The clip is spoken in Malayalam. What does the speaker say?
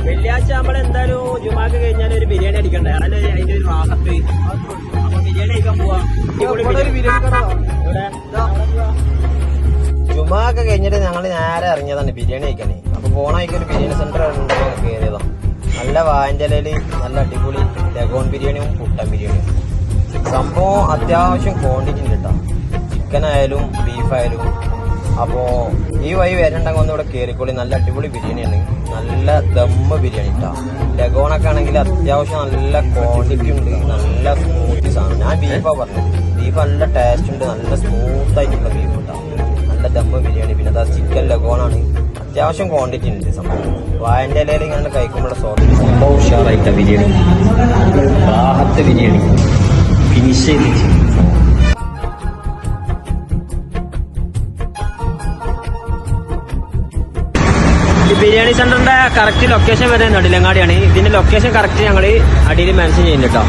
വെള്ളിയാഴ്ച നമ്മളെന്തായാലും ജുമാക്ക് കഴിഞ്ഞാൽ ഒരു ബിരിയാണി അടിക്കണ്ടേ? അതല്ലേ അതിന്റെ ഒരു റാഹത്ത്. അപ്പൊ ബിരിയാണി കഴിക്കാൻ പോവാ. ജുമാക്ക് കഴിഞ്ഞിട്ട് ഞങ്ങൾ നേരെ ഇറങ്ങിയതാണ് ബിരിയാണി കഴിക്കാനേ. അപ്പൊ പോണായിക്ക് ഒരു ബിരിയാണി സെന്റർ കയറിയതാ. നല്ല വാഴന്റെ ഇലയില് നല്ല അടിപൊളി ലഗോൺ ബിരിയാണിയും കുട്ടൻ ബിരിയാണിയും. സംഭവം അത്യാവശ്യം ക്വാണ്ടിറ്റി ഉണ്ട് കേട്ടോ. ചിക്കൻ ആയാലും ബീഫായാലും. അപ്പോ ഈ വഴി വരണ്ടെങ്കിൽ ഒന്ന് ഇവിടെ കയറിക്കോളി. നല്ല അടിപൊളി ബിരിയാണിയാണ്. നല്ല ദമ്മ് ബിരിയാണി കേട്ടോ. ലഗോണൊക്കെ ആണെങ്കിൽ അത്യാവശ്യം നല്ല ക്വാണ്ടിറ്റി ഉണ്ട്. നല്ല സ്മൂത്തി സാധനം. ഞാൻ ബീഫാ പറഞ്ഞത്. ബീഫ് നല്ല ടേസ്റ്റ് ഉണ്ട്. നല്ല സ്മൂത്ത് ആയിട്ടുള്ള ബീഫ് കേട്ടോ. നല്ല ദമ്മ് ബിരിയാണി. പിന്നെ അതാ ചിക്കൻ ലഗോണാണ്. അത്യാവശ്യം ക്വാണ്ടിറ്റി ഉണ്ട് സംഭവം. വാഴന്റെ ഇലയിൽ ഇങ്ങനെ കഴിക്കുമ്പോഴുള്ള സ്വാദ് സംഭവം ഉഷാറായിട്ട ബിരിയാണി. റാഹത്ത് ബിരിയാണി ഫിനിഷ് ചെയ്ത്. ഈ ബിരിയാണി സെന്ററിന്റെ കറക്റ്റ് ലൊക്കേഷൻ വരുന്നത് നെടുലങ്ങാടിയാണ്. ഇതിന്റെ ലൊക്കേഷൻ കറക്റ്റ് ഞങ്ങൾ അടിയിൽ മെൻഷൻ ചെയ്യുന്നുണ്ട് കേട്ടോ.